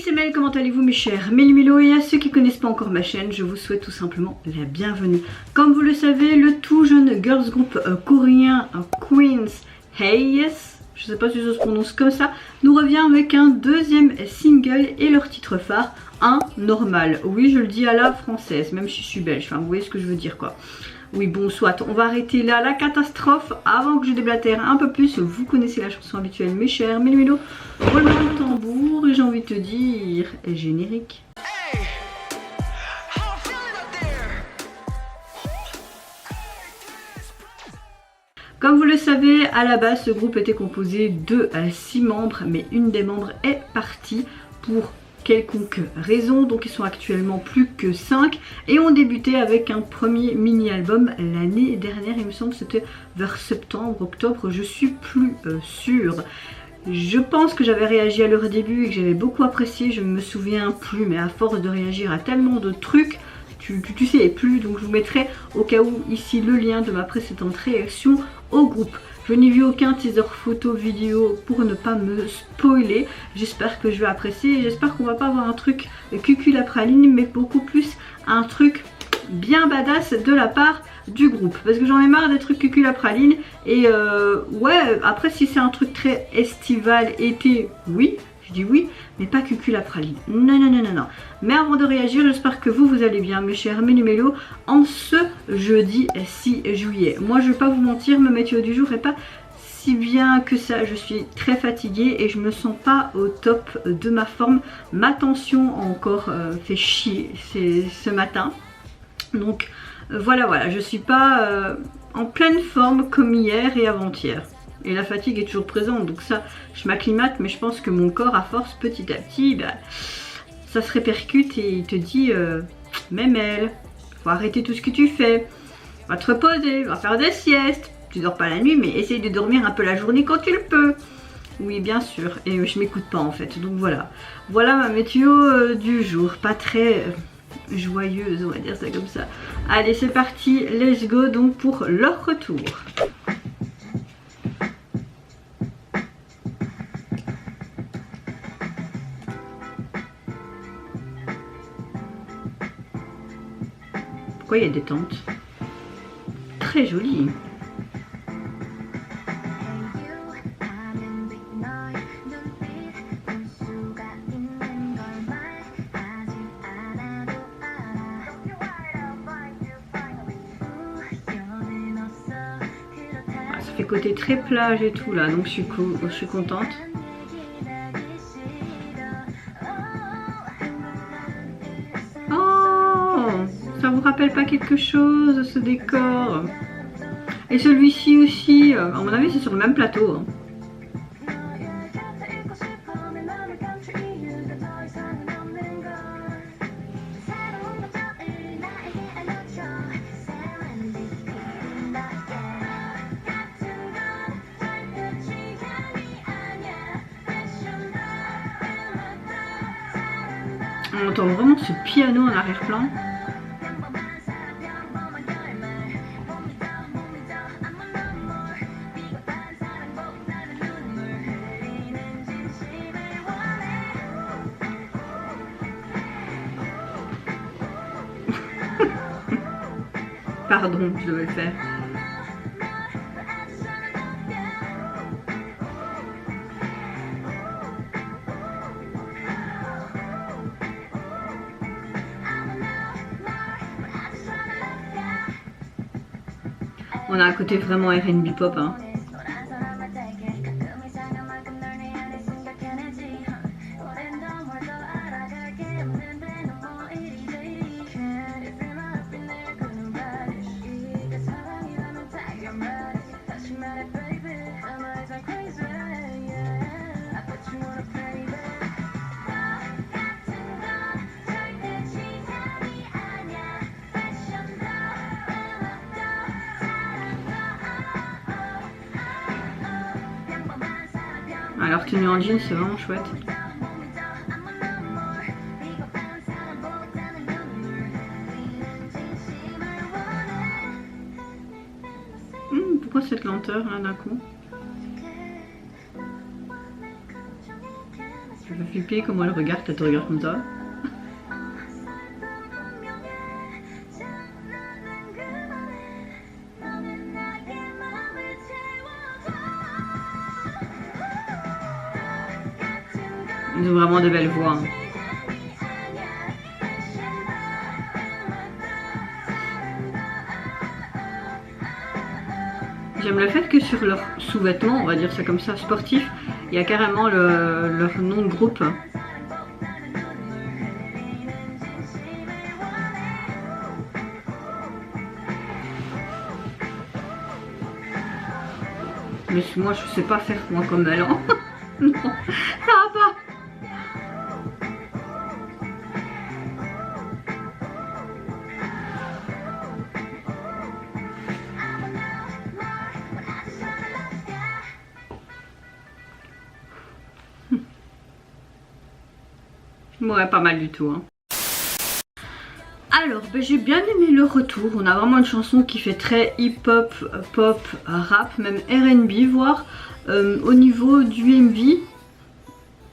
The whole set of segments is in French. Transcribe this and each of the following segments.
c'est Mel, comment allez-vous mes chers Méli-Mélo, et à ceux qui ne connaissent pas encore ma chaîne, je vous souhaite tout simplement la bienvenue. Comme vous le savez, le tout jeune girls group coréen Queen's Hayes, je sais pas si ça se prononce comme ça, nous revient avec un deuxième single et leur titre phare, un normal. Oui, je le dis à la française, même si je suis belge, enfin vous voyez ce que je veux dire quoi. Oui bon soit, on va arrêter là la catastrophe avant que je déblatère un peu plus. Vous connaissez la chanson habituelle mes chers Méli-Mélo. Roulement de tambour et j'ai envie de te dire générique. Comme vous le savez, à la base ce groupe était composé de 6 membres, mais une des membres est partie pour quelconque raison, donc ils sont actuellement plus que 5 et ont débuté avec un premier mini-album l'année dernière, il me semble que c'était vers septembre, octobre, je suis plus sûre. Je pense que j'avais réagi à leur début et que j'avais beaucoup apprécié, je ne me souviens plus, mais à force de réagir à tellement de trucs, tu sais plus, donc je vous mettrai au cas où ici le lien de ma précédente réaction au groupe. Je n'ai vu aucun teaser photo vidéo pour ne pas me spoiler. J'espère que je vais apprécier et j'espère qu'on va pas avoir un truc cucul à praline, mais beaucoup plus un truc bien badass de la part du groupe. Parce que j'en ai marre des trucs cucul à praline. Et ouais, après si c'est un truc très estival, été, oui. Je dis oui, mais pas cucul à praline. Non, non, non, non, non. Mais avant de réagir, j'espère que vous allez bien, mes chers Méli-Mélo, en ce jeudi 6 juillet. Moi, je vais pas vous mentir, ma météo du jour est pas si bien que ça. Je suis très fatiguée et je me sens pas au top de ma forme. Ma tension a encore fait chier ce matin. Donc, voilà, je suis pas en pleine forme comme hier et avant-hier. Et la fatigue est toujours présente, donc ça je m'acclimate, mais je pense que mon corps à force petit à petit, bah, ça se répercute et il te dit Mémel, faut arrêter tout ce que tu fais, va te reposer, va faire des siestes, tu dors pas la nuit mais essaye de dormir un peu la journée quand tu le peux. Oui bien sûr, et je m'écoute pas en fait, donc voilà. Voilà ma météo du jour, pas très joyeuse on va dire ça comme ça. Allez c'est parti, let's go donc pour leur retour. Pourquoi il y a des tentes? Très joli. Ça fait côté très plage et tout là, donc je suis contente. Ça vous rappelle pas quelque chose ce décor? Et celui-ci aussi, à mon avis c'est sur le même plateau. On entend vraiment ce piano en arrière-plan. Pardon, je devais le faire. On a un côté vraiment R&B pop hein. Alors tenue en jean c'est vraiment chouette. Pourquoi cette lenteur là d'un coup? Je veux pipi, comment elle regarde, elle te regarde comme ça. Ils ont vraiment de belles voix. Hein. J'aime le fait que sur leurs sous-vêtements, on va dire ça comme ça, sportifs, il y a carrément leur nom de groupe. Mais moi je sais pas faire moi comme elle. Hein. Non, ça va pas. Ouais, pas mal du tout. Hein. Alors, j'ai bien aimé le retour. On a vraiment une chanson qui fait très hip-hop, pop, rap, même R&B, voire au niveau du MV.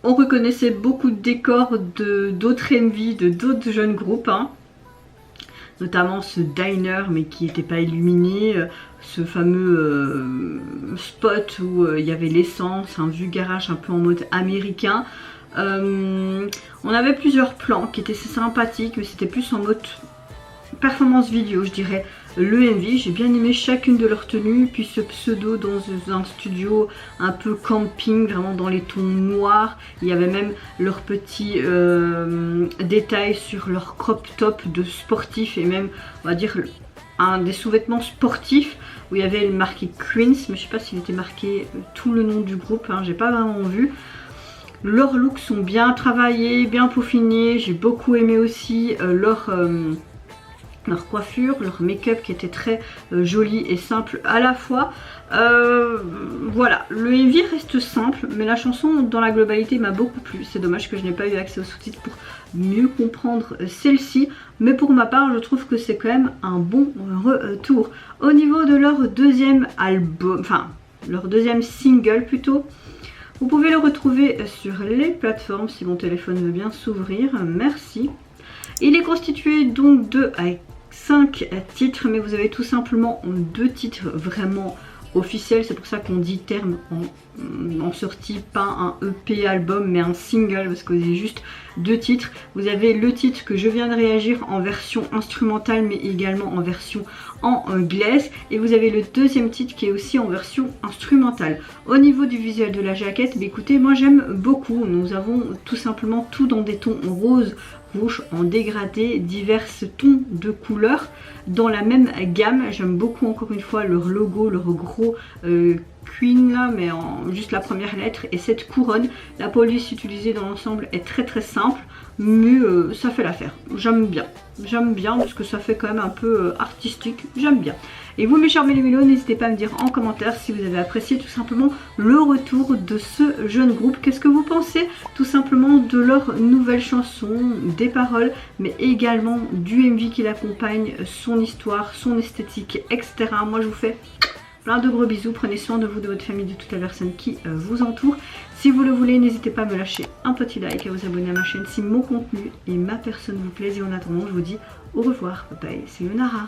On reconnaissait beaucoup de décors d'autres MV, de d'autres jeunes groupes. Hein. Notamment ce diner, mais qui n'était pas illuminé. Ce fameux spot où il y avait l'essence, un vieux garage un peu en mode américain. On avait plusieurs plans qui étaient sympathiques, mais c'était plus en mode performance vidéo, je dirais. Le MV, j'ai bien aimé chacune de leurs tenues, puis ce pseudo dans un studio un peu camping, vraiment dans les tons noirs. Il y avait même leurs petits détails sur leur crop top de sportifs et même, on va dire, un des sous-vêtements sportifs où il y avait marqué Queens, mais je sais pas s'il était marqué tout le nom du groupe, hein, j'ai pas vraiment vu. Leurs looks sont bien travaillés, bien peaufinés. J'ai beaucoup aimé aussi leur coiffure, leur make-up qui était très joli et simple à la fois. Voilà, le MV reste simple, mais la chanson dans la globalité m'a beaucoup plu. C'est dommage que je n'ai pas eu accès aux sous-titres pour mieux comprendre celle-ci. Mais pour ma part, je trouve que c'est quand même un bon retour. Au niveau de leur deuxième album, enfin leur deuxième single plutôt, vous pouvez le retrouver sur les plateformes si mon téléphone veut bien s'ouvrir. Merci. Il est constitué donc de 5 titres, mais vous avez tout simplement 2 titres vraiment officiels. C'est pour ça qu'on dit terme en sortie, pas un EP album, mais un single, parce que vous avez juste 2 titres. Vous avez le titre que je viens de réagir en version instrumentale, mais également en version anglaise, et vous avez le deuxième titre qui est aussi en version instrumentale. Au niveau du visuel de la jaquette, bah écoutez, moi j'aime beaucoup. Nous avons tout simplement tout dans des tons rose, rouge, en dégradé, divers tons de couleurs dans la même gamme. J'aime beaucoup encore une fois leur logo, leur gros Queen là, mais en juste la première lettre, et cette couronne. La police utilisée dans l'ensemble est très simple, mais ça fait l'affaire. J'aime bien parce que ça fait quand même un peu artistique. J'aime bien. Et vous mes chers mélos, n'hésitez pas à me dire en commentaire si vous avez apprécié tout simplement le retour de ce jeune groupe. Qu'est-ce que vous pensez tout simplement de leur nouvelle chanson, des paroles, mais également du MV qui l'accompagne, son histoire, son esthétique, etc. Moi je vous fais plein de gros bisous, prenez soin de vous, de votre famille, de toute la personne qui vous entoure. Si vous le voulez, n'hésitez pas à me lâcher un petit like, à vous abonner à ma chaîne si mon contenu et ma personne vous plaisent. Et en attendant, je vous dis au revoir, bye bye, c'est Yonara.